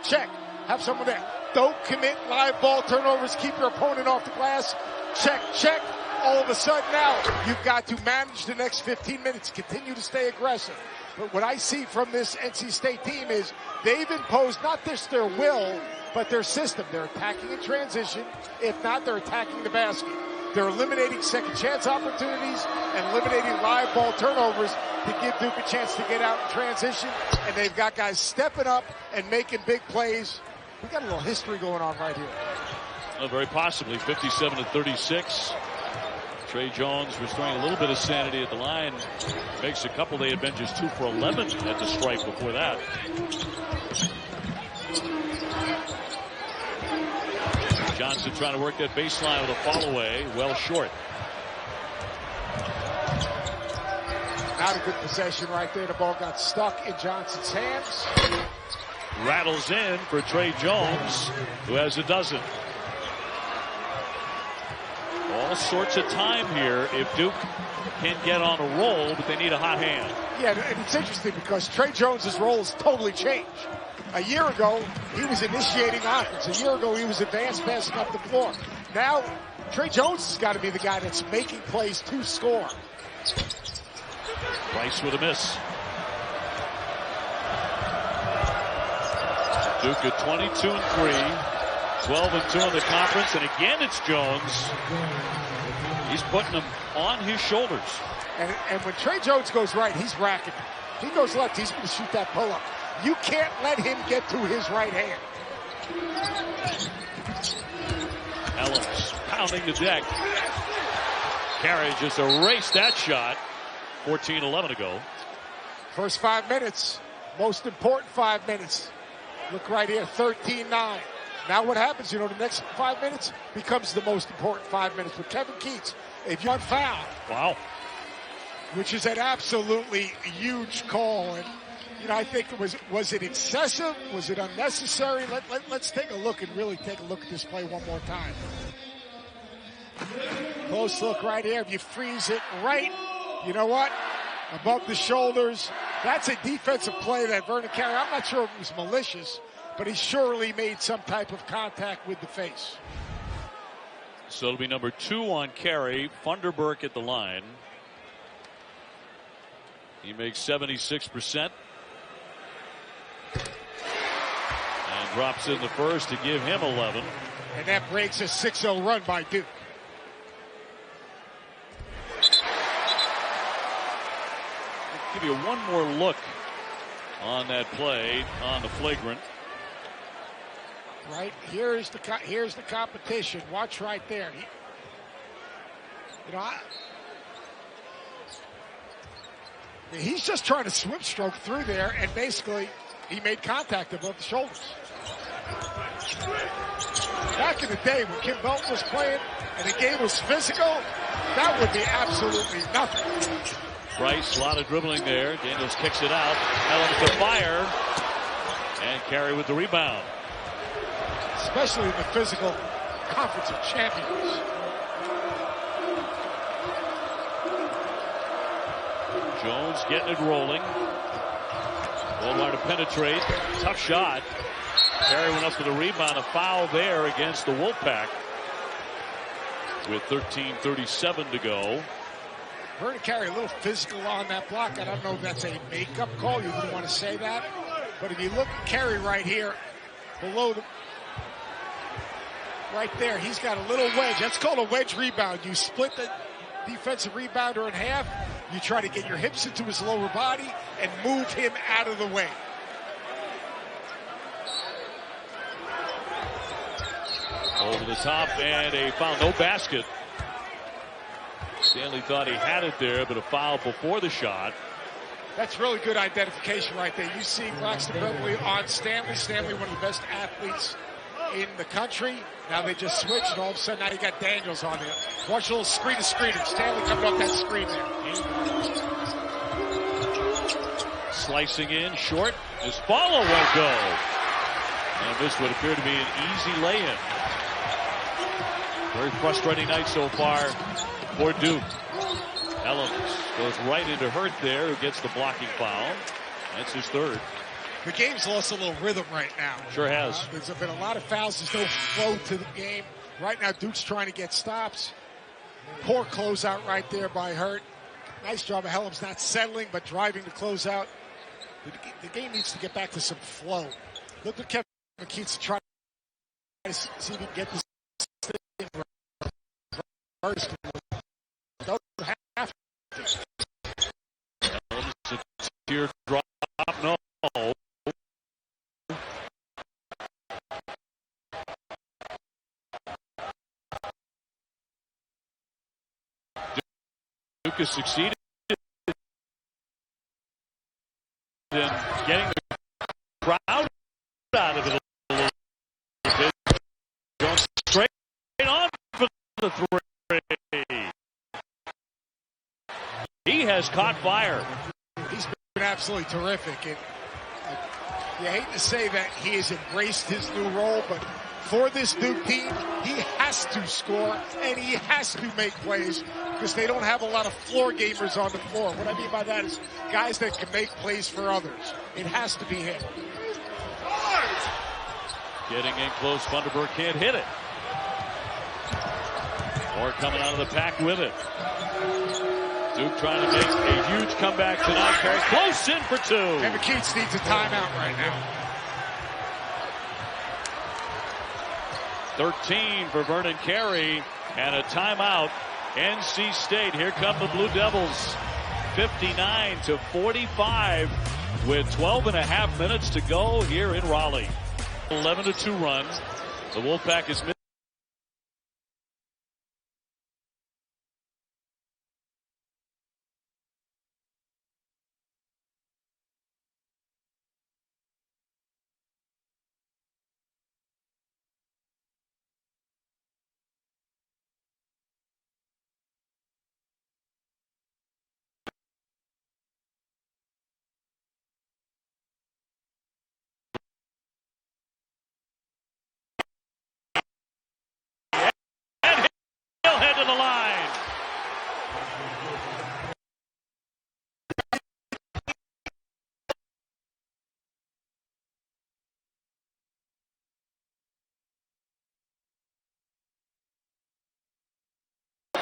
check. Have someone there. Don't commit live ball turnovers. Keep your opponent off the glass. Check, check. All of a sudden now, you've got to manage the next 15 minutes. Continue to stay aggressive. But what I see from this NC State team is they've imposed not just their will, but their system. They're attacking in transition. If not, they're attacking the basket. They're eliminating second chance opportunities and eliminating live ball turnovers to give Duke a chance to get out in transition. And they've got guys stepping up and making big plays. We got a little history going on right here. Well, very possibly 57-36. Trey Jones restoring a little bit of sanity at the line. Makes a couple. They had been just 2 for 11 at the stripe before that. Johnson trying to work that baseline with a fall away. Well short. Not a good possession right there. The ball got stuck in Johnson's hands. Rattles in for Trey Jones, who has a dozen. All sorts of time here if Duke can get on a roll, but they need a hot hand. Yeah, and it's interesting because Trey Jones' role has totally changed. A year ago, he was initiating offense. A year ago, he was advanced passing up the floor. Now, Trey Jones has got to be the guy that's making plays to score. Rice with a miss. Duke at 22-3. 12-2 in the conference, and again it's Jones. He's putting them on his shoulders. And when Trey Jones goes right, he's racking. He goes left, he's going to shoot that pull-up. You can't let him get to his right hand. Ellis pounding the deck. Carey just erased that shot. 14-11 to go. First 5 minutes, most important 5 minutes. Look right here, 13-9. Now what happens, the next 5 minutes becomes the most important 5 minutes with Kevin Keats. If you unfouled. Wow. Which is an absolutely huge call. And, I think was it excessive? Was it unnecessary? Let's take a look and really take a look at this play one more time. Close look right here. If you freeze it right, you know what? Above the shoulders. That's a defensive play that Vernon Carey, I'm not sure if it was malicious, but he surely made some type of contact with the face. So it'll be number 2 on Carey. Funderburk at the line. He makes 76%. And drops in the first to give him 11. And that breaks a 6-0 run by Duke. I'll give you one more look on that play on the flagrant. Right, here's the competition. Watch right there. He's just trying to swim stroke through there, and basically he made contact above the shoulders. Back in the day when Kim Belton was playing and the game was physical, that would be absolutely nothing. Bryce, a lot of dribbling there. Daniels kicks it out. Ellen to fire, and Carey with the rebound. Especially in the physical conference of champions. Jones getting it rolling. Goldwire to penetrate. Tough shot. Carey went up for the rebound. A foul there against the Wolfpack. With 13:37 to go. Vernon Carey a little physical on that block. I don't know if that's a makeup call. You wouldn't want to say that. But if you look at Carey right here, below the... Right there, he's got a little wedge. That's called a wedge rebound. You split the defensive rebounder in half. You try to get your hips into his lower body and move him out of the way. Over the top and a foul. No basket. Stanley thought he had it there, but a foul before the shot. That's really good identification right there. You see Braxton Beverly on Stanley. Stanley, one of the best athletes in the country. Now they just switched, and all of a sudden now you got Daniels on there. Watch a little screen to screener. Stanley coming off that screen there. Slicing in, short. His follow won't go. And this would appear to be an easy lay-in. Very frustrating night so far for Duke. Ellens goes right into Hurt there, who gets the blocking foul. That's his third. The game's lost a little rhythm right now. Sure has. There's been a lot of fouls. There's no flow to the game. Right now, Duke's trying to get stops. Poor closeout right there by Hurt. Nice job of Helms not settling, but driving to close out. The game needs to get back to some flow. Look at Kevin McKeith's trying to see if he can get this thing reversed. Don't have to. Teardrop, no. Duke has succeeded in getting the crowd out of it a little bit. Going straight on for the three. He has caught fire. He's been absolutely terrific. And you hate to say that he has embraced his new role, but for this Duke team, he has to score and he has to make plays because they don't have a lot of floor gamers on the floor. What I mean by that is guys that can make plays for others. It has to be him. Getting in close, Funderburk can't hit it. Or coming out of the pack with it. Duke trying to make a huge comeback tonight. Very close in for two. And McKeith needs a timeout right now. 13 for Vernon Carey and a timeout. NC State. Here come the Blue Devils. 59-45 with 12.5 minutes to go here in Raleigh. 11-2 run. The Wolfpack is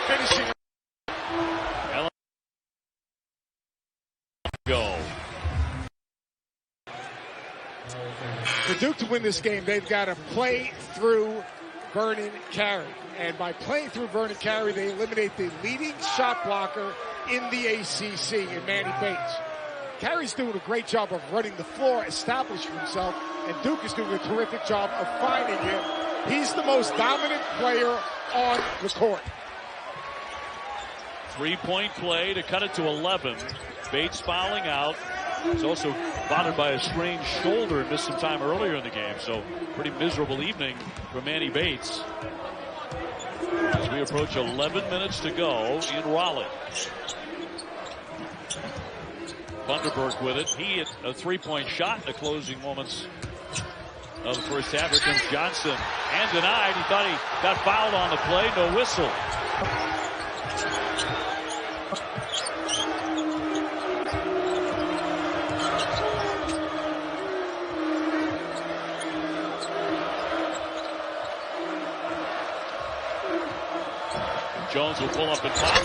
finishing. Go. For Duke to win this game, they've got to play through Vernon Carey. And by playing through Vernon Carey, they eliminate the leading shot blocker in the ACC in Manny Bates. Carey's doing a great job of running the floor, establishing himself, and Duke is doing a terrific job of finding him. He's the most dominant player on the court. 3-point play to cut it to 11. Bates fouling out. He's also bothered by a strained shoulder and missed some time earlier in the game. So pretty miserable evening for Manny Bates. As we approach 11 minutes to go in Raleigh. Funderburk with it. He hit a 3-point shot in the closing moments of the first half. Here comes Johnson. And denied. He thought he got fouled on the play. No whistle. Jones will pull up and pop.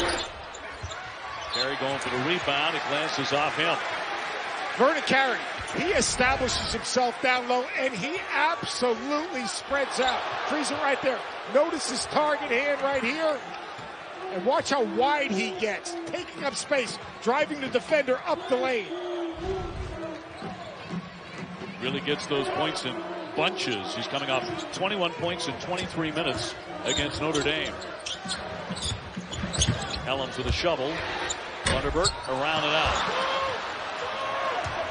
Carey going for the rebound. It glances off him. Vernon Carey, he establishes himself down low, and he absolutely spreads out. Frees it right there. Notice his target hand right here. And watch how wide he gets. Taking up space, driving the defender up the lane. Really gets those points in bunches. He's coming off 21 points in 23 minutes against Notre Dame. Helms with a shovel. Funderburk around and out.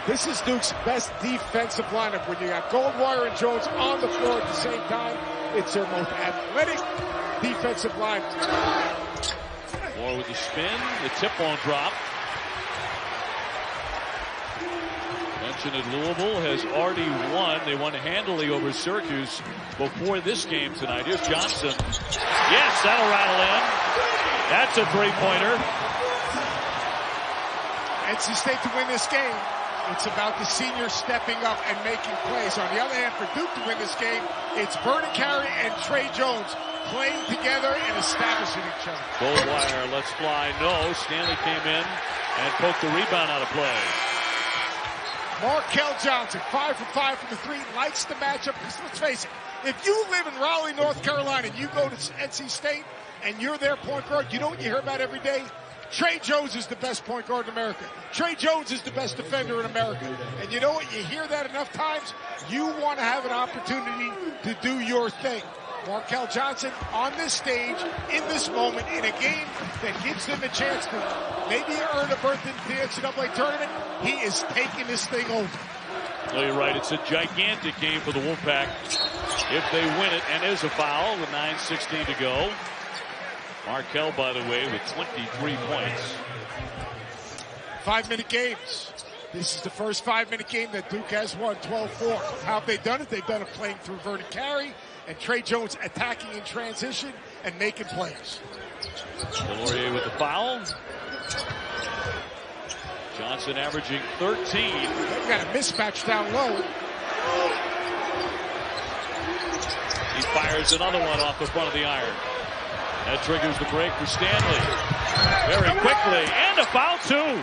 This is Duke's best defensive lineup. When you got Goldwire and Jones on the floor at the same time, it's their most athletic defensive line. Moore with the spin. The tip won't drop. Mentioned at Louisville has already won. They won handily over Syracuse before this game tonight. Here's Johnson. Yes, that'll rattle in. That's a three-pointer. NC State to win this game. It's about the seniors stepping up and making plays. On the other hand, for Duke to win this game, it's Vernon Carey and Trey Jones playing together and establishing each other. Goldwire lets fly. No. Stanley came in and poked the rebound out of play. Markel Johnson, 5 for 5 from the three, likes the matchup. Because let's face it, if you live in Raleigh, North Carolina, and you go to NC State and you're their point guard, you know what you hear about every day? Trey Jones is the best point guard in America. Trey Jones is the best defender in America. And you know what? You hear that enough times, you want to have an opportunity to do your thing. Markel Johnson on this stage, in this moment, in a game that gives them a chance to maybe earn a berth in the NCAA tournament, he is taking this thing over. Well, you're right. It's a gigantic game for the Wolfpack if they win it, and is a foul with 9:16 to go. Markel, by the way, with 23 points. 5-minute games. This is the first 5-minute game that Duke has won, 12-4. How have they done it? They've done it playing through Vernon Carey and Trey Jones attacking in transition and making plays. Delorier with the foul. Johnson averaging 13. They've got a mismatch down low. He fires another one off the front of the iron. That triggers the break for Stanley. Very quickly, and a foul too.